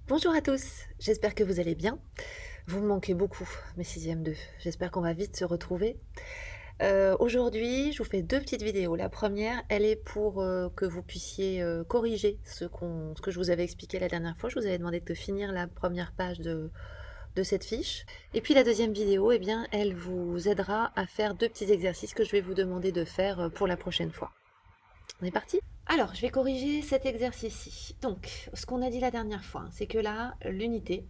Bonjour à tous, j'espère que vous allez bien. Vous me manquez beaucoup, mes 6e 2. J'espère qu'on va vite se retrouver. Aujourd'hui, je vous fais 2 petites vidéos. La première, elle est pour, que vous puissiez, corriger ce que je vous avais expliqué la dernière fois. Je vous avais demandé de finir la première page de cette fiche. Et puis la deuxième vidéo, eh bien, elle vous aidera à faire 2 petits exercices que je vais vous demander de faire, pour la prochaine fois. On est parti? Alors, je vais corriger cet exercice-ci. Donc, ce qu'on a dit la dernière fois, hein, c'est que là, l'unité,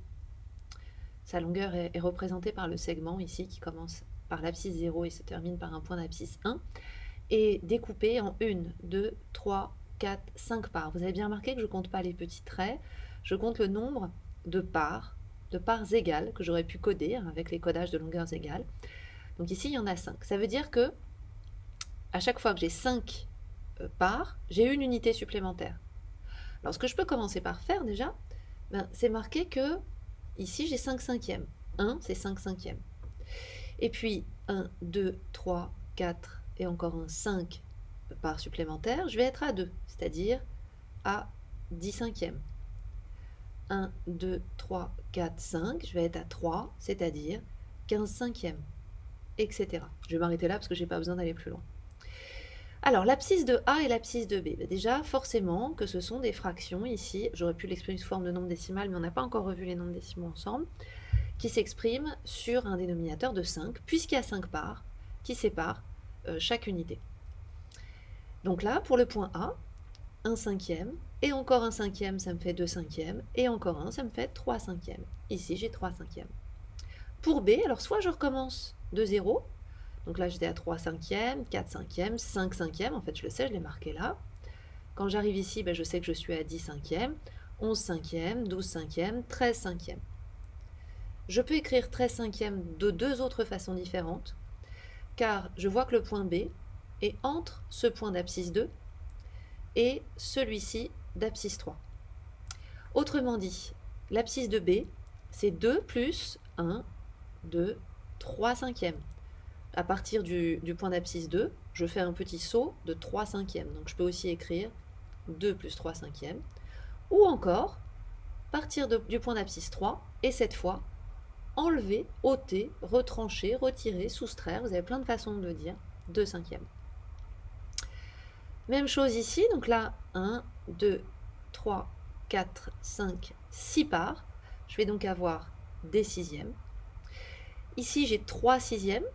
sa longueur est représentée par le segment ici qui commence par l'abscisse 0 et se termine par un point d'abscisse 1, et découpée en 1, 2, 3, 4, 5 parts. Vous avez bien remarqué que je ne compte pas les petits traits, je compte le nombre de parts égales que j'aurais pu coder avec les codages de longueurs égales. Donc ici, il y en a 5. Ça veut dire que à chaque fois que j'ai 5 parts, j'ai une unité supplémentaire. Alors ce que je peux commencer par faire déjà, c'est marquer que ici j'ai 5 cinquièmes. 1, c'est 5 cinquièmes. Et puis 1, 2, 3, 4 et encore un 5 parts supplémentaires, je vais être à 2, c'est-à-dire à 10 cinquièmes. 1, 2, 3, 4, 5, je vais être à 3, c'est-à-dire 15 cinquièmes, etc. Je vais m'arrêter là parce que je n'ai pas besoin d'aller plus loin. Alors, l'abscisse de A et l'abscisse de B, déjà, forcément, que ce sont des fractions ici, j'aurais pu l'exprimer sous forme de nombre décimal, mais on n'a pas encore revu les nombres décimaux ensemble, qui s'expriment sur un dénominateur de 5, puisqu'il y a 5 parts qui séparent chaque unité. Donc là, pour le point A, 1 cinquième, et encore 1 cinquième, ça me fait 2 cinquièmes, et encore 1, ça me fait 3 cinquièmes. Ici, j'ai 3 cinquièmes. Pour B, alors soit je recommence de 0, donc là, j'étais à 3 cinquièmes, 4 cinquièmes, 5 cinquièmes. En fait, je le sais, je l'ai marqué là. Quand j'arrive ici, je sais que je suis à 10 cinquièmes, 11 cinquièmes, 12 cinquièmes, 13 cinquièmes. Je peux écrire 13 cinquièmes de deux autres façons différentes, car je vois que le point B est entre ce point d'abscisse 2 et celui-ci d'abscisse 3. Autrement dit, l'abscisse de B, c'est 2 plus 1, 2, 3 cinquièmes. À partir du point d'abscisse 2, je fais un petit saut de 3 cinquièmes. Donc je peux aussi écrire 2 plus 3 cinquièmes. Ou encore, partir du point d'abscisse 3, et cette fois, enlever, ôter, retrancher, retirer, soustraire, vous avez plein de façons de le dire, 2 cinquièmes. Même chose ici, donc là, 1, 2, 3, 4, 5, 6 parts. Je vais donc avoir des sixièmes. Ici, j'ai 3 sixièmes.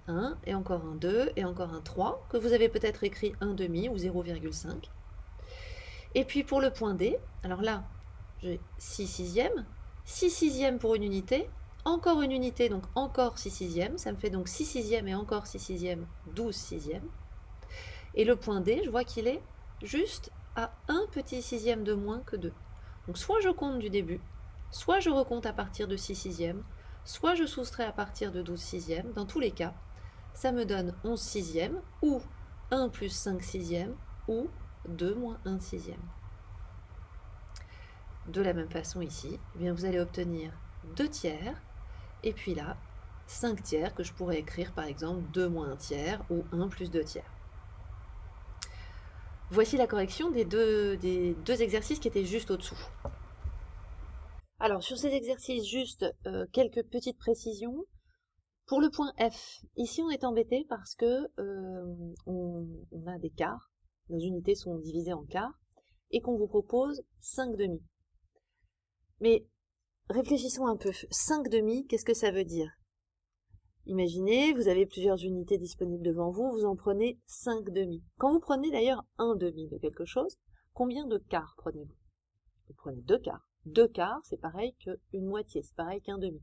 1, et encore un 2, et encore un 3, que vous avez peut-être écrit 1 demi ou 0,5. Et puis pour le point D, alors là, j'ai 6 sixièmes, 6 sixièmes pour une unité, encore une unité, donc encore 6 sixièmes, ça me fait donc 6 sixièmes et encore 6 sixièmes, 12 sixièmes. Et le point D, je vois qu'il est juste à un petit sixième de moins que 2. Donc soit je compte du début, soit je recompte à partir de 6 sixièmes, soit je soustrais à partir de 12 sixièmes. Dans tous les cas, ça me donne 11 sixièmes, ou 1 plus 5 sixièmes, ou 2 moins 1 sixième. De la même façon ici, eh bien vous allez obtenir 2 tiers, et puis là, 5 tiers, que je pourrais écrire par exemple 2 moins 1 tiers, ou 1 plus 2 tiers. Voici la correction des deux exercices qui étaient juste au-dessous. Alors sur ces exercices, juste quelques petites précisions. Pour le point F, ici on est embêté parce que on a des quarts, nos unités sont divisées en quarts, et qu'on vous propose 5 demi. Mais réfléchissons un peu, 5 demi, qu'est-ce que ça veut dire? Imaginez, vous avez plusieurs unités disponibles devant vous, vous en prenez 5 demi. Quand vous prenez d'ailleurs un demi de quelque chose, combien de quarts prenez-vous? Vous prenez 2 quarts. 2 quarts, c'est pareil qu'une moitié, c'est pareil qu'un demi.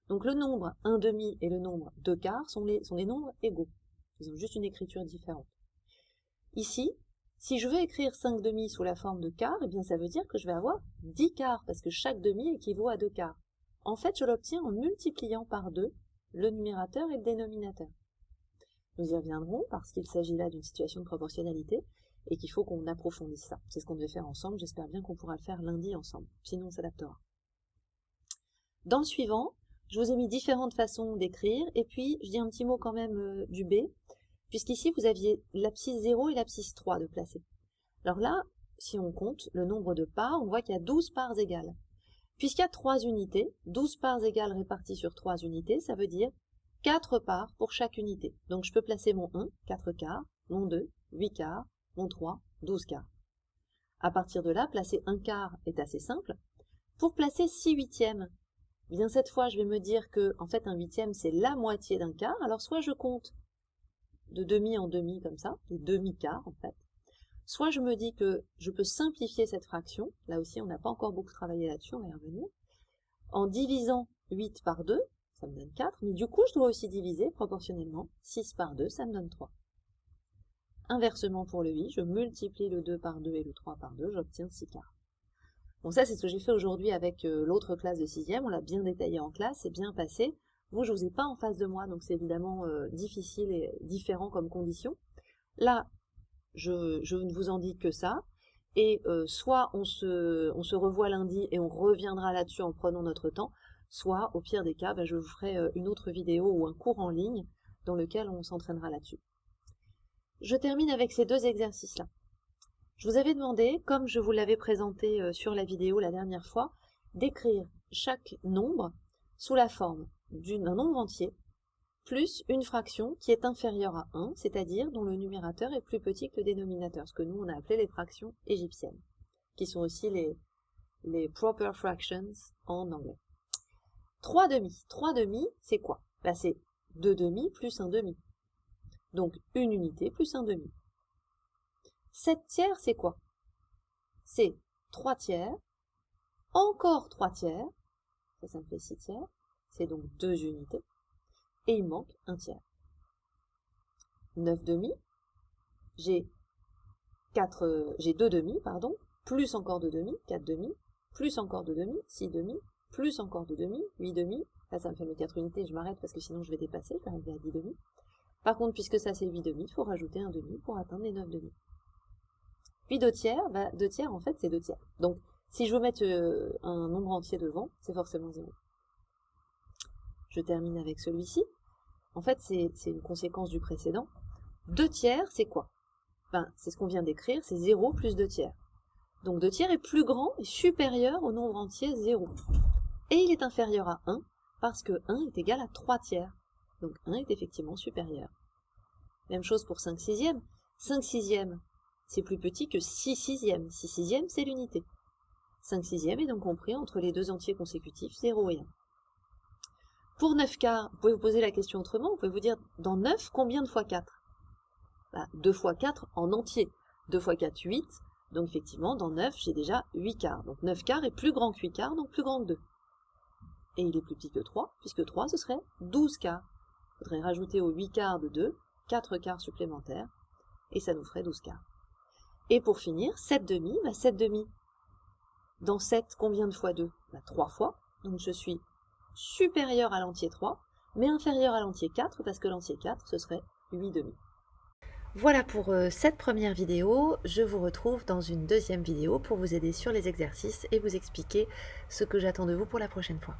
Donc le nombre 1 demi et le nombre 2 quarts sont les nombres égaux. Ils ont juste une écriture différente. Ici, si je veux écrire 5 demi sous la forme de quarts, eh bien ça veut dire que je vais avoir 10 quarts, parce que chaque demi équivaut à 2 quarts. En fait, je l'obtiens en multipliant par 2 le numérateur et le dénominateur. Nous y reviendrons parce qu'il s'agit là d'une situation de proportionnalité et qu'il faut qu'on approfondisse ça. C'est ce qu'on devait faire ensemble, j'espère bien qu'on pourra le faire lundi ensemble, sinon on s'adaptera. Dans le suivant, je vous ai mis différentes façons d'écrire, et puis je dis un petit mot quand même du B, puisqu'ici vous aviez l'abscisse 0 et l'abscisse 3 de placer. Alors là, si on compte le nombre de parts, on voit qu'il y a 12 parts égales. Puisqu'il y a 3 unités, 12 parts égales réparties sur 3 unités, ça veut dire 4 parts pour chaque unité. Donc je peux placer mon 1, 4 quarts, mon 2, 8 quarts, mon 3, 12 quarts. À partir de là, placer un quart est assez simple. Pour placer 6 huitièmes, bien cette fois je vais me dire que en fait un huitième c'est la moitié d'un quart, alors soit je compte de demi en demi comme ça, les demi-quarts en fait, soit je me dis que je peux simplifier cette fraction, là aussi on n'a pas encore beaucoup travaillé là-dessus, on va y revenir, en divisant 8 par 2, ça me donne 4, mais du coup je dois aussi diviser proportionnellement 6 par 2, ça me donne 3. Inversement pour le 8, je multiplie le 2 par 2 et le 3 par 2, j'obtiens 6 quarts. Bon ça c'est ce que j'ai fait aujourd'hui avec l'autre classe de 6e, on l'a bien détaillé en classe, c'est bien passé. Vous je vous ai pas en face de moi, donc c'est évidemment difficile et différent comme condition. Là, je ne vous en dis que ça, et soit on se revoit lundi et on reviendra là-dessus en prenant notre temps, soit au pire des cas, je vous ferai une autre vidéo ou un cours en ligne dans lequel on s'entraînera là-dessus. Je termine avec ces deux exercices-là. Je vous avais demandé, comme je vous l'avais présenté sur la vidéo la dernière fois, d'écrire chaque nombre sous la forme d'un nombre entier, plus une fraction qui est inférieure à 1, c'est-à-dire dont le numérateur est plus petit que le dénominateur, ce que nous on a appelé les fractions égyptiennes, qui sont aussi les proper fractions en anglais. 3 demi. 3 demi, c'est quoi? C'est 2 demi plus 1 demi. Donc une unité plus 1 demi. 7 tiers, c'est quoi? C'est 3 tiers, encore 3 tiers, ça me fait 6 tiers, c'est donc 2 unités, et il manque 1 tiers. 9 demi, j'ai 2 demi, plus encore 2 demi, 4 demi, plus encore 2 demi, 6 demi, plus encore 2 demi, 8 demi, là ça me fait mes 4 unités, je m'arrête parce que sinon je vais dépasser, je vais arriver à 10 demi. Par contre, puisque ça c'est 8 demi, il faut rajouter 1 demi pour atteindre les 9 demi. Puis 2 tiers, 2 tiers en fait c'est 2 tiers. Donc si je veux mettre un nombre entier devant, c'est forcément 0. Je termine avec celui-ci. En fait c'est une conséquence du précédent. 2 tiers c'est quoi? C'est ce qu'on vient d'écrire, c'est 0 plus 2 tiers. Donc 2 tiers est plus grand et supérieur au nombre entier 0. Et il est inférieur à 1 parce que 1 est égal à 3 tiers. Donc 1 est effectivement supérieur. Même chose pour 5 sixièmes. 5 sixièmes, c'est plus petit que 6 sixièmes. 6 sixièmes, c'est l'unité. 5 sixièmes est donc compris entre les deux entiers consécutifs, 0 et 1. Pour 9 quarts, vous pouvez vous poser la question autrement. Vous pouvez vous dire, dans 9, combien de fois 4? 2 fois 4 en entier. 2 fois 4, 8. Donc effectivement, dans 9, j'ai déjà 8 quarts. Donc 9 quarts est plus grand que 8 quarts, donc plus grand que 2. Et il est plus petit que 3, puisque 3, ce serait 12 quarts. Il faudrait rajouter aux 8 quarts de 2, 4 quarts supplémentaires, et ça nous ferait 12 quarts. Et pour finir, 7 demi, 7 demi. Dans 7, combien de fois 2? 3 fois. Donc je suis supérieur à l'entier 3, mais inférieur à l'entier 4, parce que l'entier 4, ce serait 8 demi. Voilà pour cette première vidéo. Je vous retrouve dans une deuxième vidéo pour vous aider sur les exercices et vous expliquer ce que j'attends de vous pour la prochaine fois.